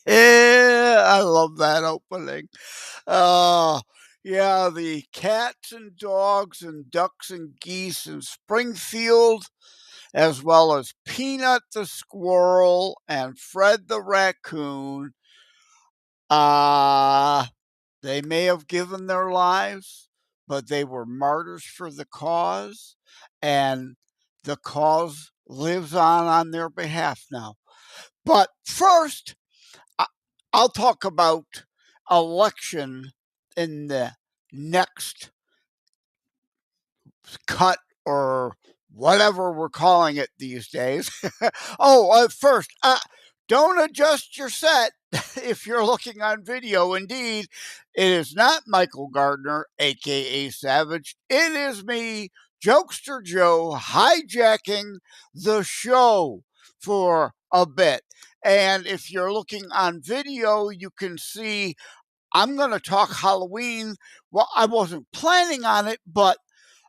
I love that opening. Uh, yeah, the cats and dogs and ducks and geese in Springfield, as well as Peanut the squirrel and Fred the raccoon, uh, they may have given their lives, but they were martyrs for the cause, and the cause lives on their behalf now. But first, I- I'll talk about election in the next cut or whatever we're calling it these days. First, don't adjust your set if you're looking on video. Indeed, it is not Michael Gardner, aka Savage. It is me, Jokester Joe, hijacking the show for a bit. And if you're looking on video, you can see I'm going to talk Halloween. Well, I wasn't planning on it, but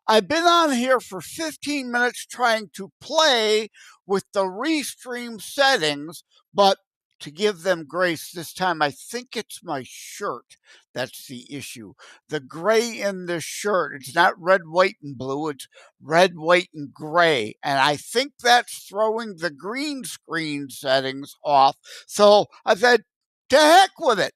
I've been on here for 15 minutes trying to play with the restream settings, but to give them grace this time, I think it's my shirt that's the issue. The gray in this shirt, it's not red, white, and blue, it's red, white, and gray. And I think that's throwing the green screen settings off. So I said, to heck with it.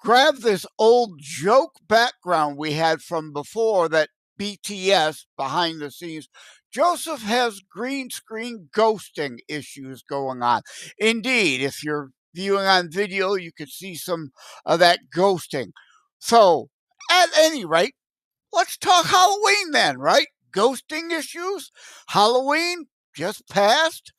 Grab this old joke background we had from before that BTS behind the scenes. Joseph has green screen ghosting issues going on. Indeed, if you're viewing on video, you could see some of that ghosting. So, at any rate, let's talk Halloween then, right? Ghosting issues? Halloween just passed.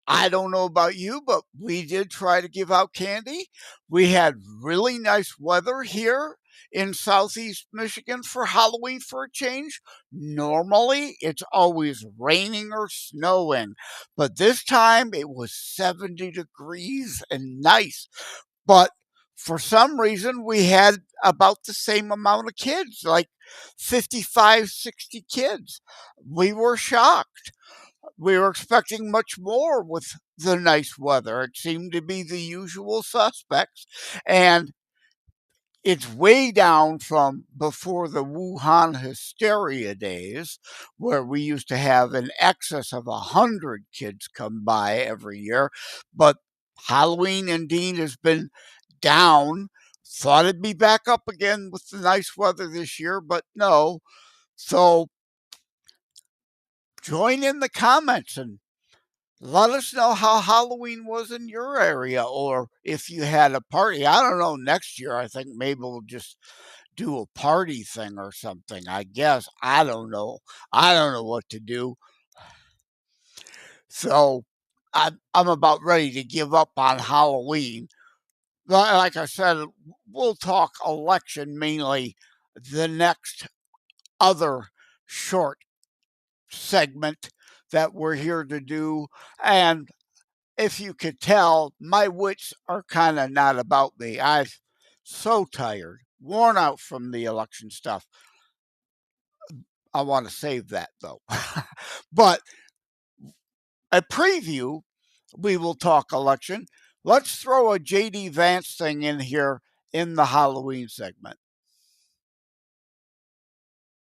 I don't know about you, but we did try to give out candy. We had really nice weather here in Southeast Michigan for Halloween for a change. Normally, it's always raining or snowing, but this time it was 70 degrees and nice. But for some reason, we had about the same amount of kids, like 55, 60 kids. We were shocked. We were expecting much more with the nice weather. It seemed to be the usual suspects. And it's way down from before the Wuhan hysteria days, where we used to have an excess of 100 kids come by every year. But Halloween indeed has been down. Thought it'd be back up again with the nice weather this year, but no. So join in the comments and let us know how Halloween was in your area or if you had a party. I don't know. Next year, I think maybe we'll just do a party thing or something. I guess. I don't know. I don't know what to do. So I'm about ready to give up on Halloween. Like I said, we'll talk election mainly the next other short segment that we're here to do. And if you could tell, my wits are kind of not about me. I'm so tired, worn out from the election stuff. I want to save that though. But a preview, we will talk election. Let's throw a JD Vance thing in here in the Halloween segment.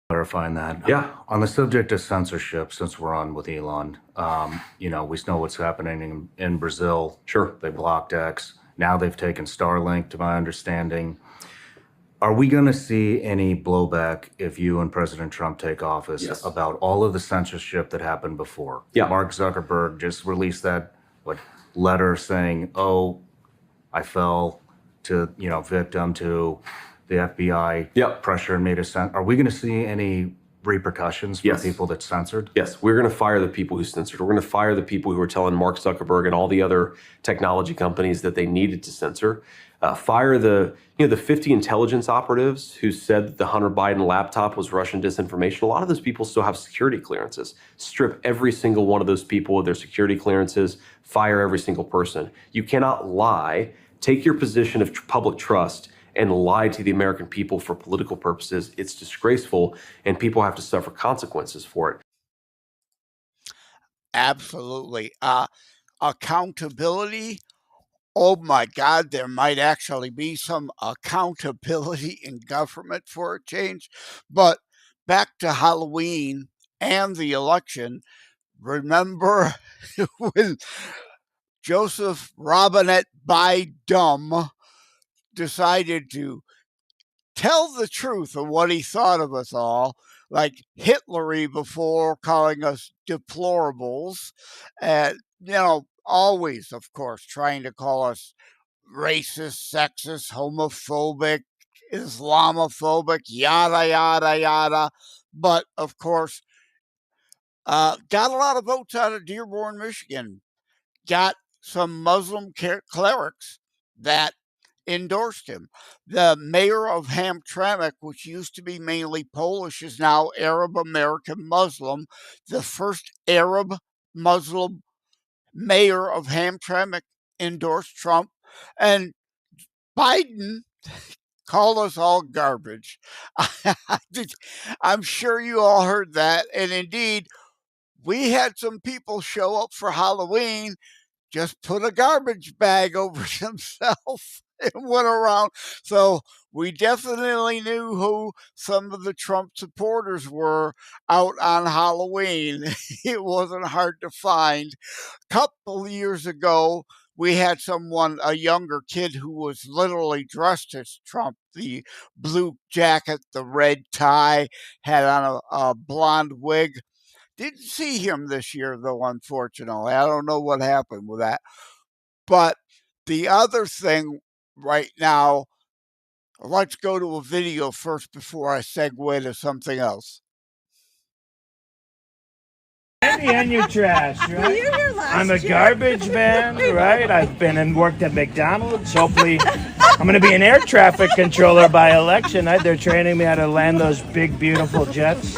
Clarifying that. Yeah, on the subject of censorship, since we're on with Elon, we know what's happening in Brazil. Sure. They blocked X. Now they've taken Starlink, to my understanding. Are we going to see any blowback if you and President Trump take office Yes. about all of the censorship that happened before? Yeah. Mark Zuckerberg just released that letter saying, "Oh, I fell victim to the FBI Yep. pressure and made a sense." Are we going to see any repercussions for Yes. people that censored? Yes, we're going to fire the people who censored. We're going to fire the people who were telling Mark Zuckerberg and all the other technology companies that they needed to censor. Fire the 50 intelligence operatives who said that the Hunter Biden laptop was Russian disinformation. A lot of those people still have security clearances. Strip every single one of those people of their security clearances. Fire every single person. You cannot lie. Take your position of public trust and lie to the American people for political purposes. It's disgraceful, and people have to suffer consequences for it. Absolutely. Accountability. Oh my God, there might actually be some accountability in government for a change. But back to Halloween and the election, remember when Joseph Robinette Biden decided to tell the truth of what he thought of us all, like Hitlery before calling us deplorables, and always, of course, trying to call us racist, sexist, homophobic, Islamophobic, yada yada yada. But of course, got a lot of votes out of Dearborn, Michigan. Got some Muslim clerics that endorsed him. The mayor of Hamtramck, which used to be mainly Polish, is now Arab American Muslim. The first Arab Muslim mayor of Hamtramck endorsed Trump, and Biden called us all garbage. I'm sure you all heard that. And indeed, we had some people show up for Halloween, just put a garbage bag over himself and went around. So we definitely knew who some of the Trump supporters were out on Halloween. It wasn't hard to find. A couple years ago, we had a younger kid who was literally dressed as Trump, the blue jacket, the red tie, had on a blonde wig. Didn't see him this year, though, unfortunately. I don't know what happened with that. But the other thing right now, let's go to a video first before I segue to something else. And your trash, right? I'm a garbage man, right? I've been and worked at McDonald's. Hopefully, I'm going to be an air traffic controller by election. Right? They're training me how to land those big, beautiful jets.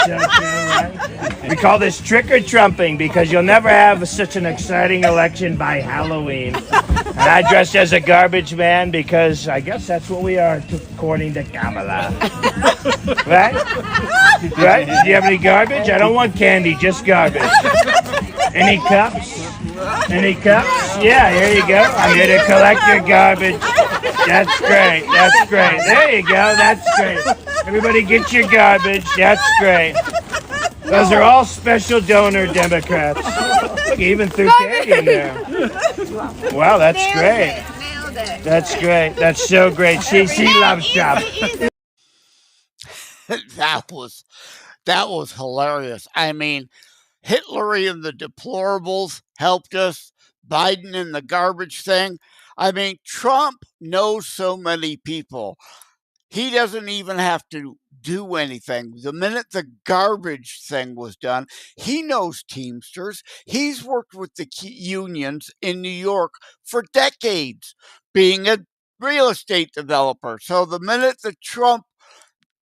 Right? We call this trick or trumping because you'll never have such an exciting election by Halloween. And I dressed as a garbage man because I guess that's what we are, according to Kamala. Right? Right? Do you have any garbage? I don't want candy, just garbage. Any cups? Any cups? Yeah, here you go. I'm here to collect your garbage. That's great. That's great. There you go. That's great. Everybody get your garbage. That's great. Those are all special donor Democrats. Look, he even threw candy in there. Wow, that's great. That's great. That's so great. She loves Trump. that was hilarious. I mean, Hitlery and the deplorables helped us. Biden and the garbage thing. I mean, Trump knows so many people. He doesn't even have to do anything. The minute the garbage thing was done, he knows Teamsters. He's worked with the unions in New York for decades, being a real estate developer. So the minute the Trump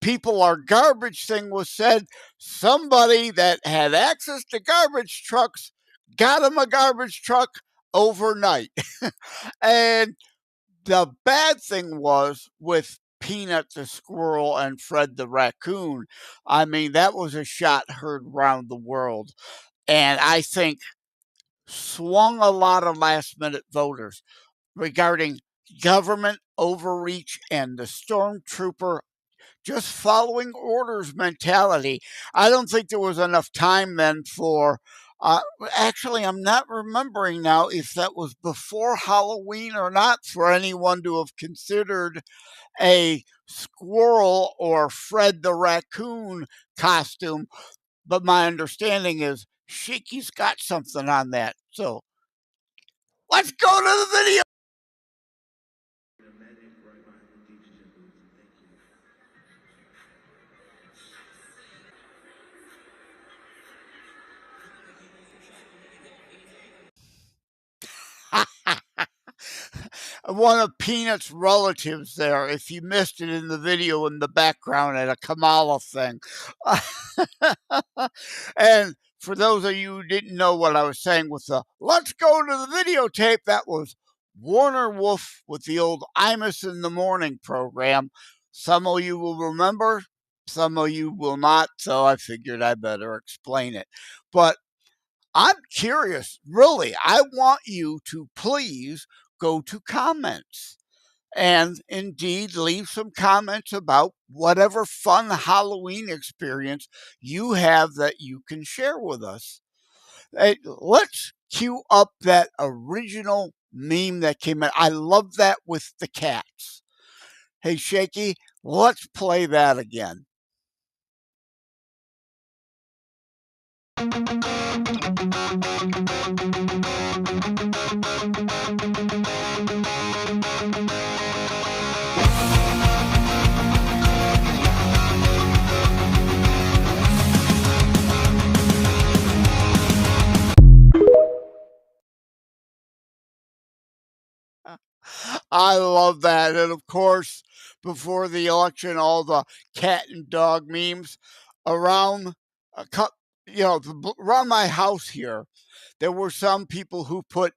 people are garbage thing was said, somebody that had access to garbage trucks got him a garbage truck overnight. And the bad thing was with Peanut the squirrel and Fred the raccoon. I mean, that was a shot heard round the world. And I think swung a lot of last minute voters regarding government overreach and the stormtrooper just following orders mentality. I don't think there was enough time then for. Actually, I'm not remembering now if that was before Halloween or not for anyone to have considered a squirrel or Fred the raccoon costume. But my understanding is Sheiky's got something on that. So let's go to the video. one of Peanut's relatives there, if you missed it in the video in the background at a Kamala thing. And for those of you who didn't know what I was saying with the let's go to the videotape, that was Warner Wolf with the old Imus in the Morning program. Some of you will remember, some of you will not, so I figured I better explain it. But I'm curious, really, I want you to please go to comments and indeed leave some comments about whatever fun Halloween experience you have that you can share with us. Hey, let's cue up that original meme that came in. I love that with the cats. Hey, Shaky, let's play that again. I love that. And of course, before the election, all the cat and dog memes around around my house here, there were some people who put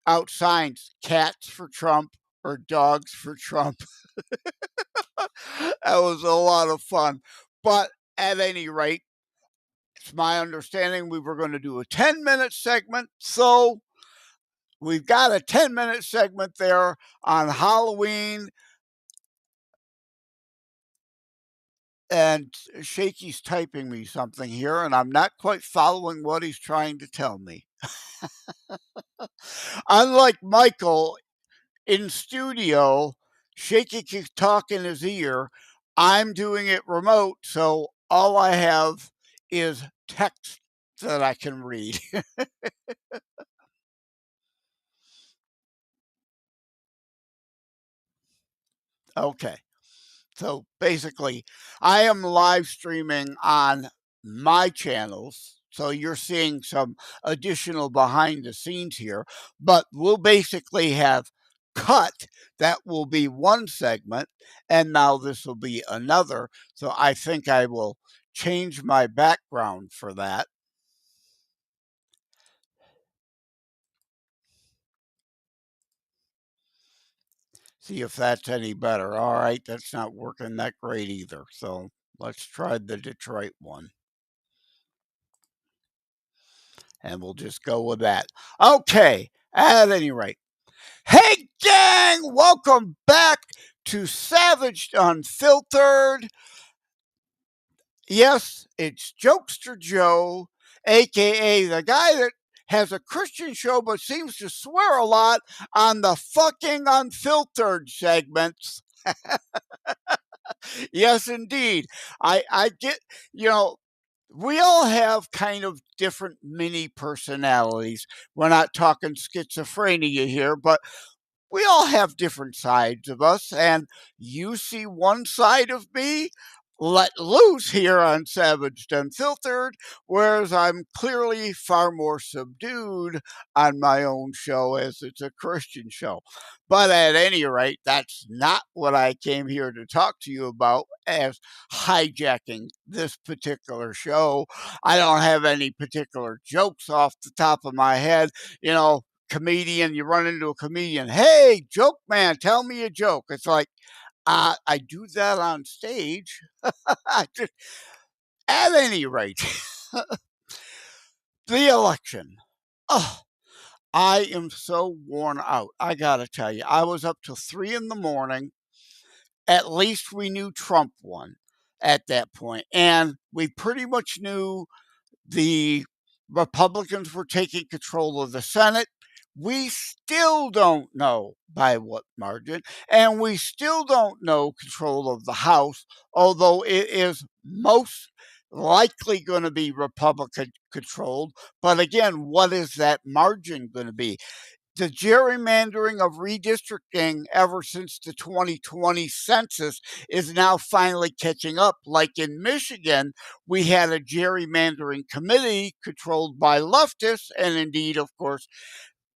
out signs, cats for Trump or dogs for Trump. That was a lot of fun. But at any rate, it's my understanding we were going to do a 10-minute segment. So we've got a 10-minute segment there on Halloween. And Shaky's typing me something here, and I'm not quite following what he's trying to tell me. Unlike Michael in studio, Shaky can talk in his ear. I'm doing it remote, so all I have is text that I can read. Okay. So basically, I am live streaming on my channels. So you're seeing some additional behind the scenes here, but we'll basically have cut. That will be one segment, and now this will be another. So I think I will change my background for that. See if that's any better. All right, that's not working that great either. So let's try the Detroit one. And we'll just go with that. Okay, at any rate. Hey, gang! Welcome back to Savaged Unfiltered. Yes, it's Jokester Joe, aka the guy that has a Christian show but seems to swear a lot on the fucking unfiltered segments. Yes, indeed. I get, you know, we all have kind of different mini personalities. We're not talking schizophrenia here, but we all have different sides of us. And you see one side of me let loose here on Savaged Unfiltered, whereas I'm clearly far more subdued on my own show as it's a Christian show. But at any rate, that's not what I came here to talk to you about as hijacking this particular show. I don't have any particular jokes off the top of my head. You know, comedian, you run into a comedian, hey, joke man, tell me a joke. It's like, I do that on stage. Just, at any rate, the election. Oh, I am so worn out. I gotta tell you, I was up till 3 in the morning. At least we knew Trump won at that point, and we pretty much knew the Republicans were taking control of the Senate. We still don't know by what margin, and we still don't know control of the House, although it is most likely going to be Republican controlled. But again, what is that margin going to be? The gerrymandering of redistricting ever since the 2020 census is now finally catching up. Like in Michigan, we had a gerrymandering committee controlled by leftists, and indeed, of course,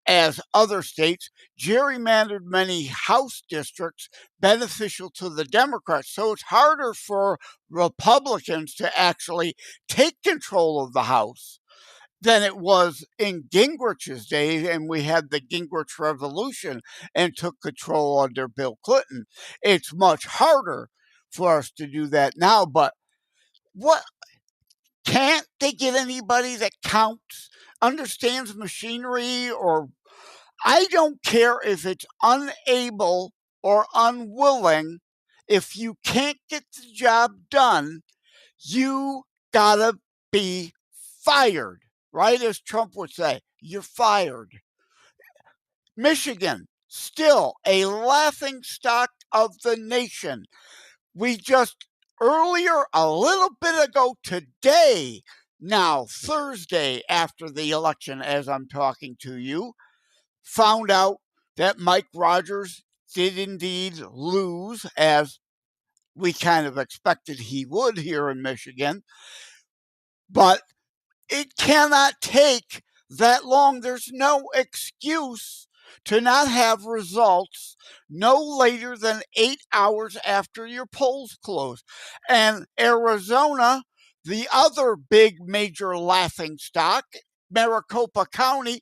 as other states gerrymandered many House districts beneficial to the Democrats. So it's harder for Republicans to actually take control of the House than it was in Gingrich's day, and we had the Gingrich Revolution and took control under Bill Clinton. It's much harder for us to do that now, but what can't they get anybody that counts, understands machinery, or I don't care if it's unable or unwilling, if you can't get the job done, you gotta be fired, right? As Trump would say, you're fired. Michigan, still a laughing stock of the nation. We just earlier, a little bit ago today, now Thursday after the election, as I'm talking to you, found out that Mike Rogers did indeed lose, as we kind of expected he would here in Michigan. But it cannot take that long. There's no excuse to not have results no later than 8 hours after your polls close. And Arizona, the other big major laughing stock, Maricopa County,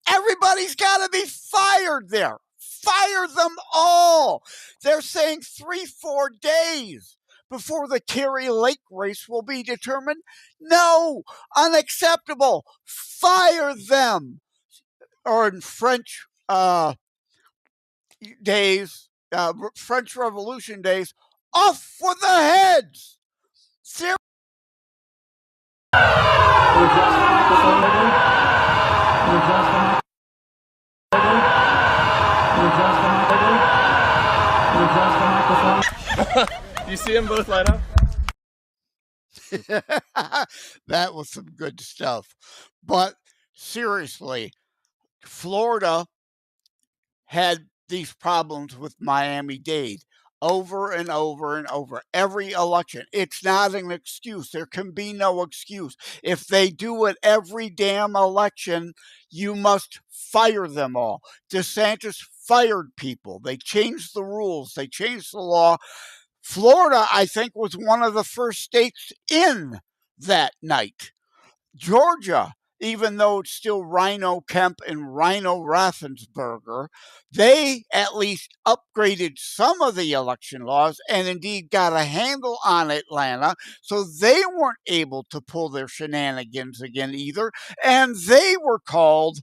everybody's got to be fired there. Fire them all. They're saying 3-4 days before the Kerry Lake race will be determined. No, unacceptable. Fire them. Or in French days, French Revolution days, off with the heads. You see them both light up? That was some good stuff. But seriously, Florida had these problems with Miami-Dade over and over and over. Every election. It's not an excuse. There can be no excuse. If they do it every damn election, you must fire them all. DeSantis fired people. They changed the rules. They changed the law. Florida, I think, was one of the first states in that night. Georgia, even though it's still Rhino Kemp and Rhino Raffensperger, they at least upgraded some of the election laws and indeed got a handle on Atlanta, so they weren't able to pull their shenanigans again either, and they were called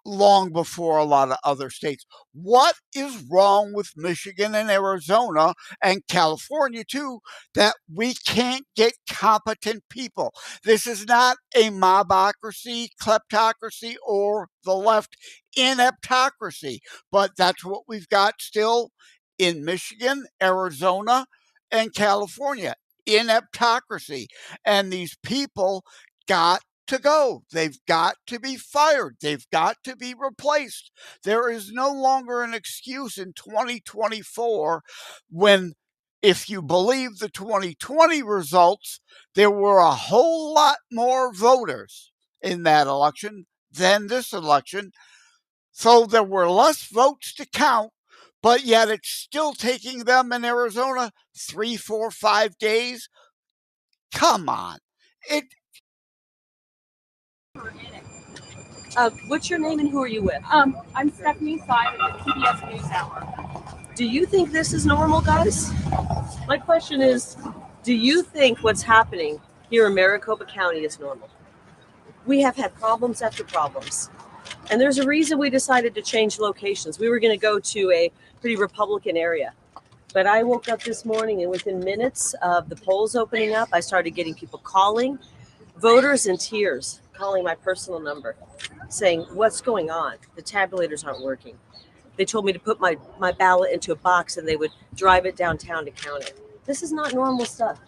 long before a lot of other states. What is wrong with Michigan and Arizona and California too, that we can't get competent people? This is not a mobocracy, kleptocracy, or the left ineptocracy, but that's what we've got still in Michigan, Arizona, and California. Ineptocracy. And these people got to go. They've got to be fired. They've got to be replaced. There is no longer an excuse in 2024 when, if you believe the 2020 results, there were a whole lot more voters in that election than this election. So there were less votes to count, but yet it's still taking them in Arizona 3, 4, 5 days. Come on. What's your name and who are you with? I'm Stephanie Sy with the PBS NewsHour. Do you think this is normal, guys? My question is, do you think what's happening here in Maricopa County is normal? We have had problems after problems. And there's a reason we decided to change locations. We were going to go to a pretty Republican area. But I woke up this morning and within minutes of the polls opening up, I started getting people calling, voters in tears, calling my personal number, saying, what's going on? The tabulators aren't working. They told me to put my ballot into a box and they would drive it downtown to count it. This is not normal stuff.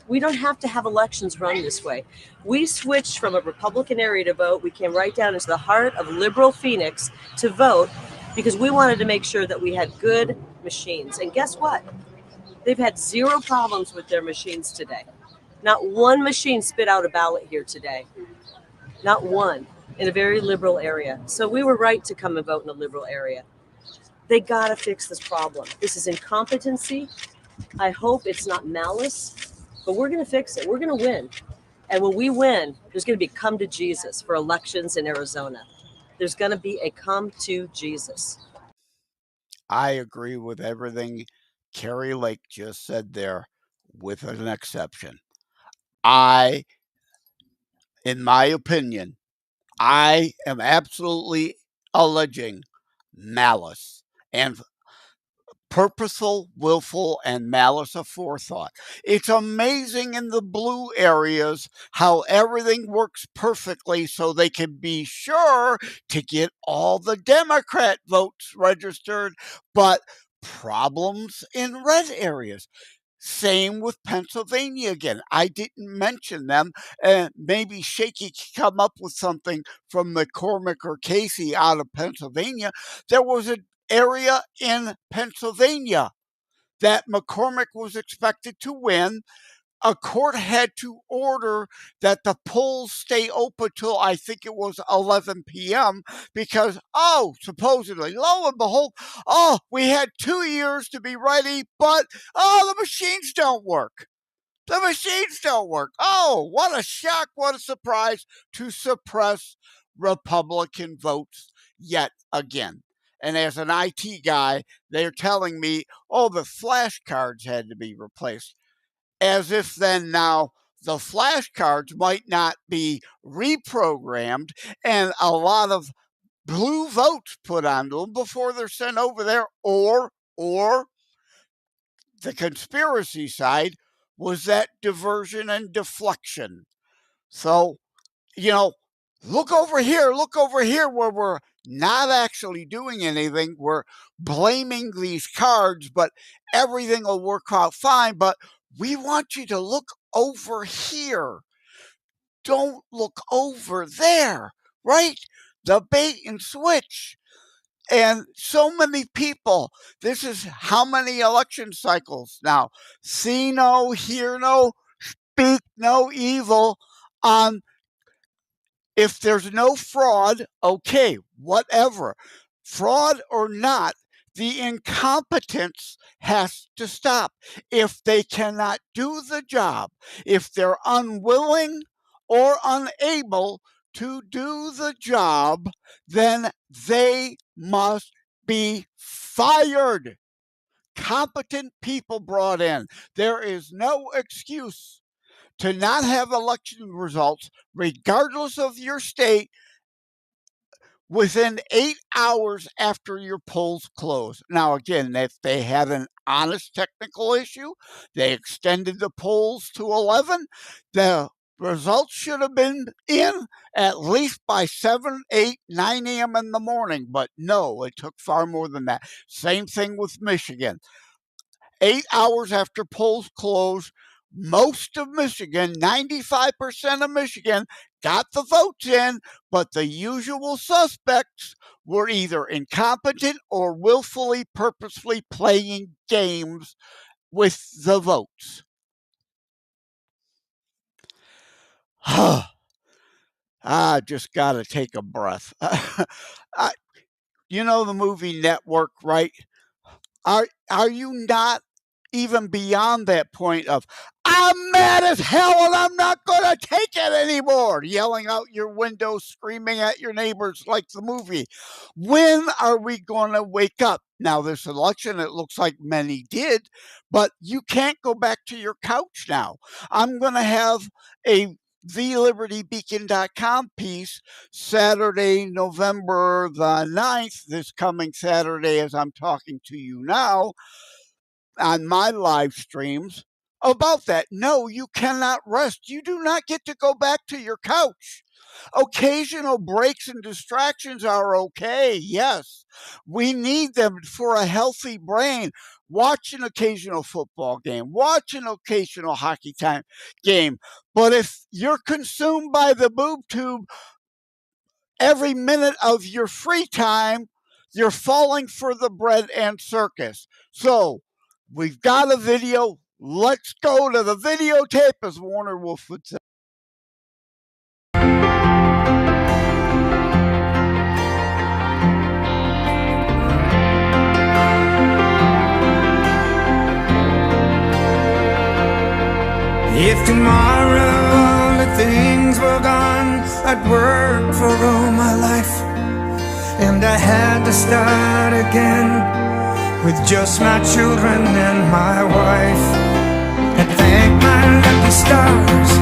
We don't have to have elections run this way. We switched from a Republican area to vote. We came right down into the heart of liberal Phoenix to vote because we wanted to make sure that we had good machines. And guess what? They've had zero problems with their machines today. Not one machine spit out a ballot here today. Not one. in a very liberal area. So we were right to come and vote in a liberal area. They got to fix this problem. This is incompetency. I hope it's not malice, but we're going to fix it. We're going to win. And when we win, there's going to be come to Jesus for elections in Arizona. There's going to be a come to Jesus. I agree with everything Carrie Lake just said there, with an exception. In my opinion, I am absolutely alleging malice and purposeful, willful, and malice aforethought. It's amazing in the blue areas how everything works perfectly so they can be sure to get all the Democrat votes registered, but problems in red areas. Same with Pennsylvania again. I didn't mention them. Maybe Shaky could come up with something from McCormick or Casey out of Pennsylvania. There was an area in Pennsylvania that McCormick was expected to win. A court had to order that the polls stay open till I think it was 11 p.m. because, supposedly, lo and behold, we had 2 years to be ready, but, the machines don't work. The machines don't work. Oh, what a shock, what a surprise to suppress Republican votes yet again. And as an IT guy, they're telling me, the flashcards had to be replaced. As if then now the flashcards might not be reprogrammed and a lot of blue votes put onto them before they're sent over there, or the conspiracy side was that diversion and deflection. So, look over here where we're not actually doing anything. We're blaming these cards, but everything will work out fine. But we want you to look over here. Don't look over there, right? The bait and switch. And so many people, this is how many election cycles now? See no, hear no, speak no evil on. If there's no fraud, okay, whatever. Fraud or not, the incompetence has to stop. If they cannot do the job, if they're unwilling or unable to do the job, then they must be fired. Competent people brought in. There is no excuse to not have election results, regardless of your state, within 8 hours after your polls close. Now, again, if they had an honest technical issue, they extended the polls to 11, the results should have been in at least by 7, 8, 9 a.m. in the morning. But no, it took far more than that. Same thing with Michigan. 8 hours after polls closed, most of Michigan, 95% of Michigan, got the votes in, but the usual suspects were either incompetent or willfully, purposefully playing games with the votes. I just got to take a breath. You know the movie Network, right? Are you not even beyond that point of, I'm mad as hell and I'm not going to take it anymore, yelling out your window, screaming at your neighbors like the movie? When are we going to wake up? Now, this election, it looks like many did, but you can't go back to your couch now. I'm going to have a thelibertybeacon.com piece Saturday, November the 9th, this coming Saturday as I'm talking to you now, on my live streams about that. No, you cannot rest. You do not get to go back to your couch. Occasional breaks and distractions are okay. Yes, we need them for a healthy brain. Watch an occasional football game, watch an occasional hockey game. But if you're consumed by the boob tube every minute of your free time, you're falling for the bread and circus. So we've got a video. Let's go to the videotape, as Warner Wolf would say. If tomorrow all the things were gone, I'd work for all my life, and I had to start again with just my children and my wife. And thank my lucky stars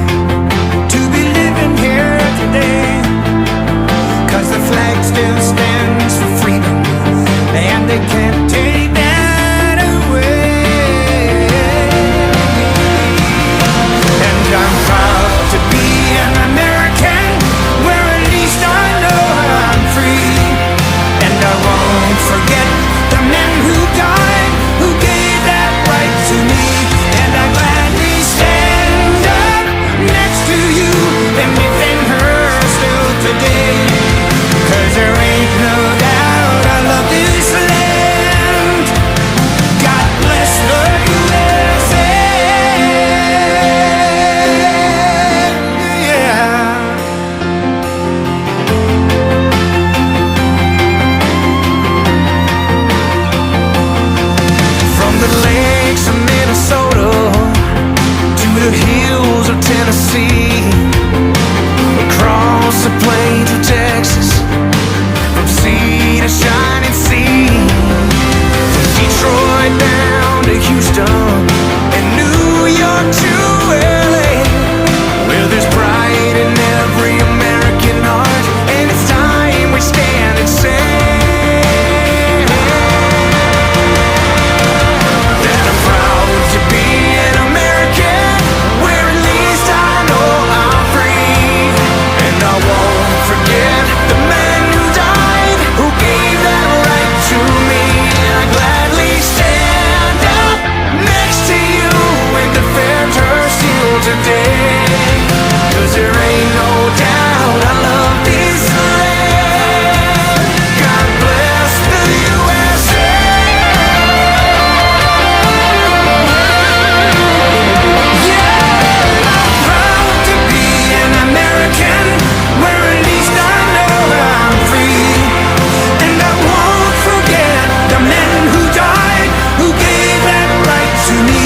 to be living here today, 'cause the flag still stands for freedom, and they can't take that away. And I'm proud to be an American, where at least I know I'm free. And I won't forget the men who died, who gave that right to me. And I gladly stand up next to you and defend her still today. 'Cause there ain't no doubt I love this land. God bless the USA. Yeah. From the lakes of Minnesota to the hills of Tennessee, across the plains of Texas, from sea to shining sea, from Detroit down to Houston and New York to LA, where there's pride in every American heart, and it's time we stand and say that I'm proud to be an American, where at least I know I'm free. And I won't forget the man who died, who gave that right to me. I gladly stand up next to you and defend her still today. 'Cause there ain't no doubt I love this land. God bless the USA. Yeah, I'm proud to be an American, where at least I know I'm free. And I won't forget the men who died, who gave that right to me.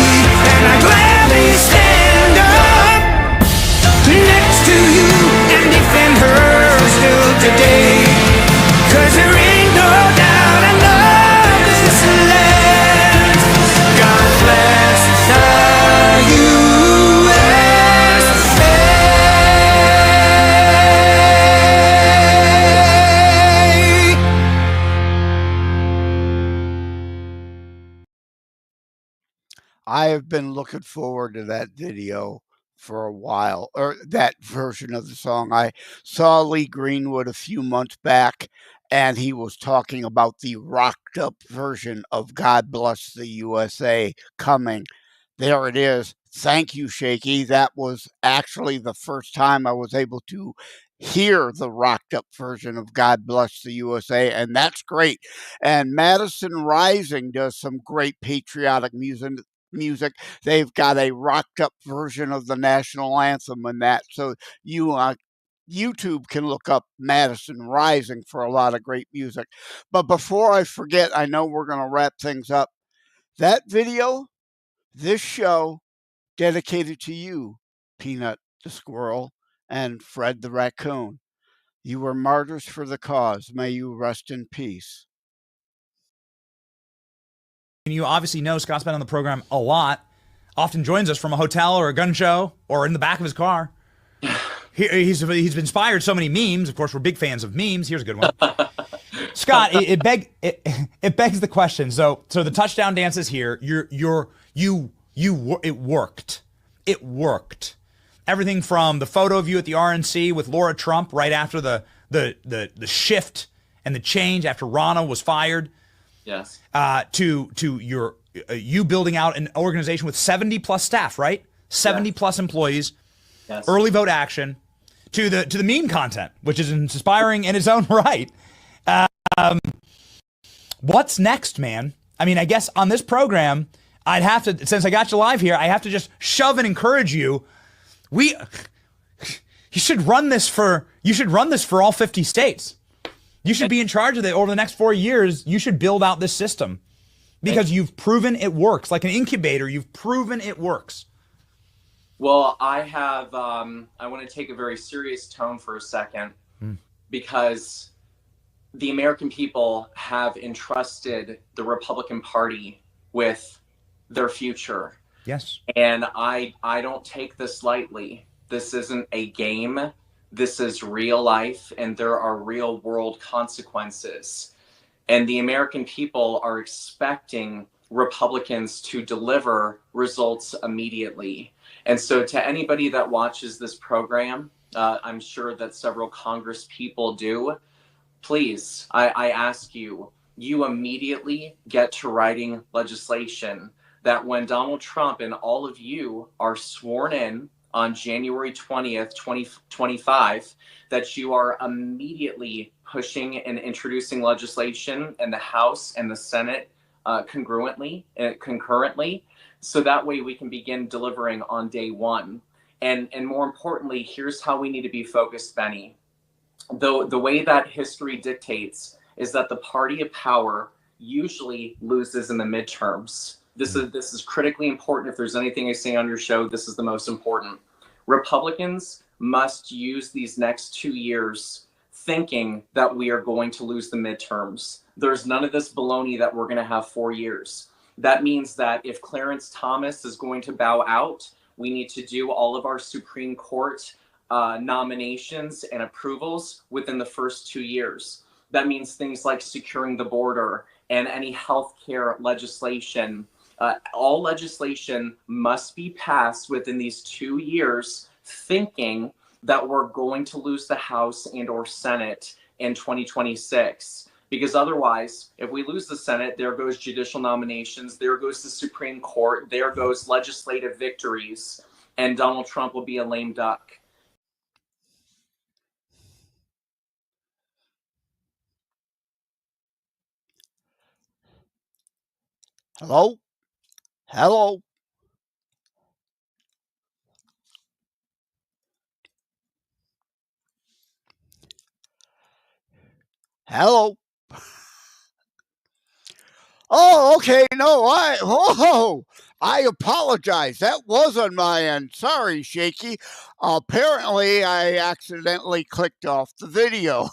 And I gladly stand up next to you and defend her still today. 'Cause there ain't no doubt I love this land. God bless the USA. I have been looking forward to that video for a while, or that version of the song. I saw Lee Greenwood a few months back, and he was talking about the rocked up version of God Bless the USA coming. There it is. Thank you, Shaky. That was actually the first time I was able to hear the rocked up version of God Bless the USA, and that's great. And Madison Rising does some great patriotic music. They've got a rocked up version of the national anthem and that. So you YouTube can look up Madison Rising for a lot of great music. But before I forget, I know we're going to wrap things up. That video, this show, dedicated to you, Peanut the Squirrel and Fred the Raccoon. You were martyrs for the cause. May you rest in peace. And you obviously know Scott's been on the program a lot, often joins us from a hotel or a gun show or in the back of his car. He's inspired so many memes. Of course, we're big fans of memes. Here's a good one. Scott, it begs the question. So the touchdown dance is here. It worked. It worked. Everything from the photo of you at the RNC with Laura Trump right after the shift and the change after Rana was fired. Yes. To your you building out an organization with 70 plus staff, right? 70 plus employees. Yes. Early vote action. To the meme content, which is inspiring in its own right. What's next, man? I mean, I guess on this program, I'd have to, since I got you live here, I have to just shove and encourage you. You should run this for all 50 states. You should be in charge of it over the next 4 years. You should build out this system because you've proven it works. Like an incubator, you've proven it works. Well, I want to take a very serious tone for a second because the American people have entrusted the Republican Party with their future. Yes. And I don't take this lightly. This isn't a game. This is real life, and there are real world consequences. And the American people are expecting Republicans to deliver results immediately. And so, to anybody that watches this program, I'm sure that several Congress people do. Please, I ask you, you immediately get to writing legislation that when Donald Trump and all of you are sworn in on January 20th, 2025, that you are immediately pushing and introducing legislation in the House and the Senate concurrently, so that way we can begin delivering on day one. And more importantly, here's how we need to be focused, Benny. The way that history dictates is that the party of power usually loses in the midterms. This is critically important. If there's anything I say on your show, this is the most important. Republicans must use these next 2 years thinking that we are going to lose the midterms. There's none of this baloney that we're going to have 4 years. That means that if Clarence Thomas is going to bow out, we need to do all of our Supreme Court nominations and approvals within the first 2 years. That means things like securing the border and any healthcare legislation. All legislation must be passed within these 2 years, thinking that we're going to lose the House and or Senate in 2026. Because otherwise, if we lose the Senate, there goes judicial nominations, there goes the Supreme Court, there goes legislative victories, and Donald Trump will be a lame duck. Hello? Hello? Hello? Oh, okay. No, I apologize. That was on my end. Sorry, Shaky. Apparently, I accidentally clicked off the video.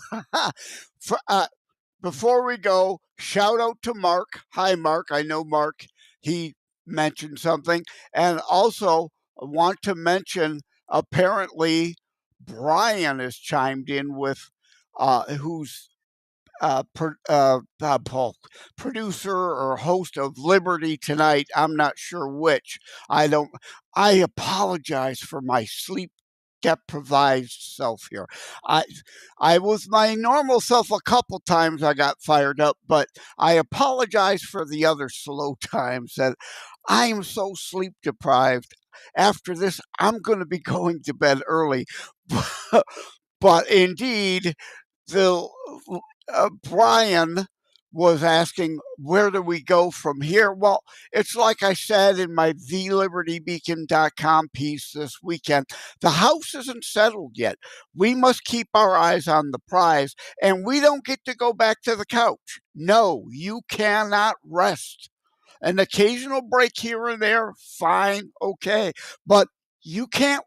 Before we go, shout out to Mark. Hi, Mark. I know Mark. He mentioned something. And also, I want to mention apparently Brian has chimed in with who's producer or host of Liberty Tonight. I'm not sure which. I apologize for my sleep deprived self here. I was my normal self a couple times. I got fired up, but I apologize for the other slow times that I am so sleep deprived. After this, I'm going to be going to bed early. But indeed, the Brian was asking, where do we go from here? Well, it's like I said in my thelibertybeacon.com piece this weekend. The House isn't settled yet. We must keep our eyes on the prize, and we don't get to go back to the couch. No, you cannot rest. An occasional break here and there, fine, okay. But you can't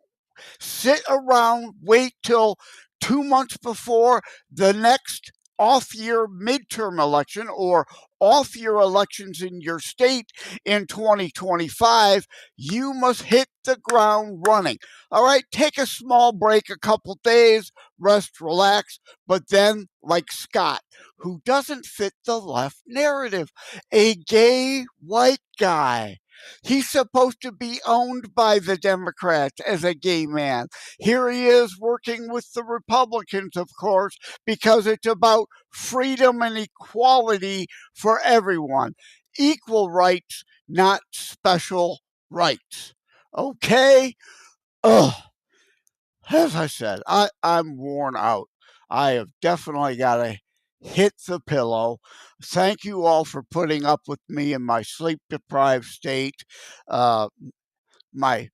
sit around, wait till 2 months before the next off-year midterm election or off-year elections in your state in 2025. You must hit the ground running. All right, take a small break, a couple days, rest, relax, but then, like Scott, who doesn't fit the left narrative, a gay white guy. He's supposed to be owned by the Democrats as a gay man. Here he is working with the Republicans, of course, because it's about freedom and equality for everyone. Equal rights, not special rights. Okay? Ugh. As I said, I'm worn out. I have definitely got to hit the pillow. Thank you all for putting up with me in my sleep deprived state, my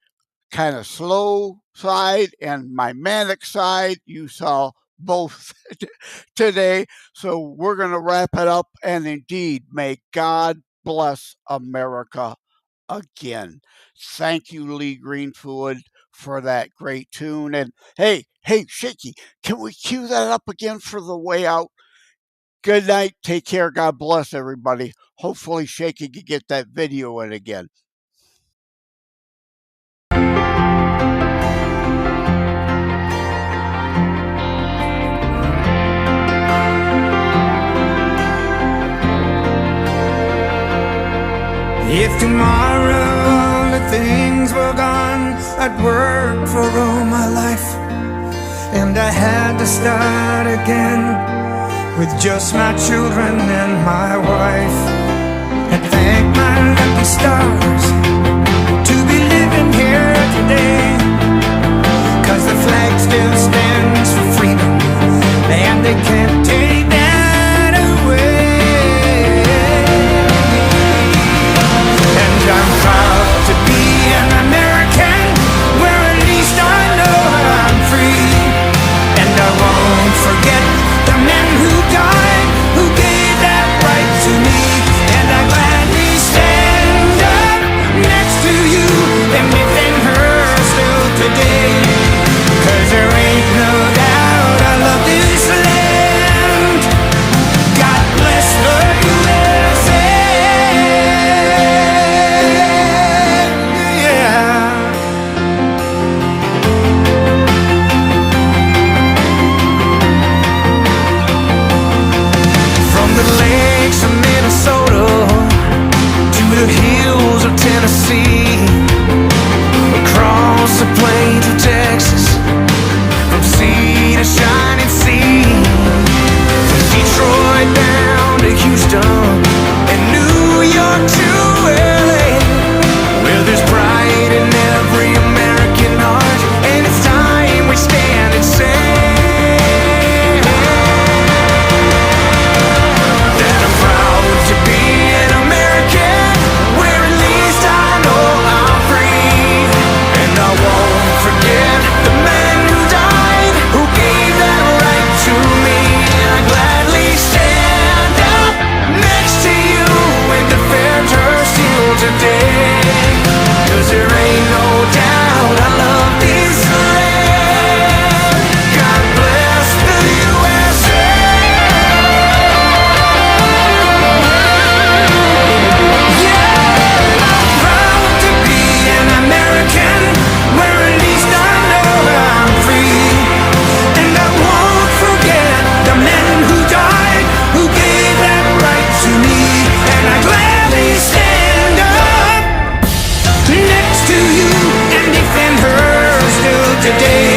kind of slow side and my manic side. You saw both today. So we're going to wrap it up. And indeed, may God bless America again. Thank you, Lee Greenfield, for that great tune. And hey, Shaky, can we cue that up again for the way out? Good night. Take care. God bless everybody. Hopefully Shaky can get that video in again. If tomorrow all the things were gone, I'd work for all my life, and I had to start again with just my children and my wife. And thank my lucky stars to be living here today, 'cause the flag still stands for freedom, and they can't take that away. And I'm proud to be an American, where at least I know I'm free. And I won't forget the men who died, who gave that right to me. And I gladly stand up next to you and defend her still today. 'Cause there ain't no doubt I love this land. God bless the USA. Tennessee, across the plains of Texas, from sea to shining sea, from Detroit down to Houston, and New York to LA, where there's pride in every American heart, and it's time we stand and say that I'm proud to be an American, where at least I know I'm free. And I won't forget the men who died, who gave that right to me. And I gladly stand up next to you and defend her still today. 'Cause there ain't no doubt I love this land. God bless the USA. American, where at least I know I'm free. And I won't forget the men who died, who gave that right to me. And I gladly stand up next to you and defend her still today.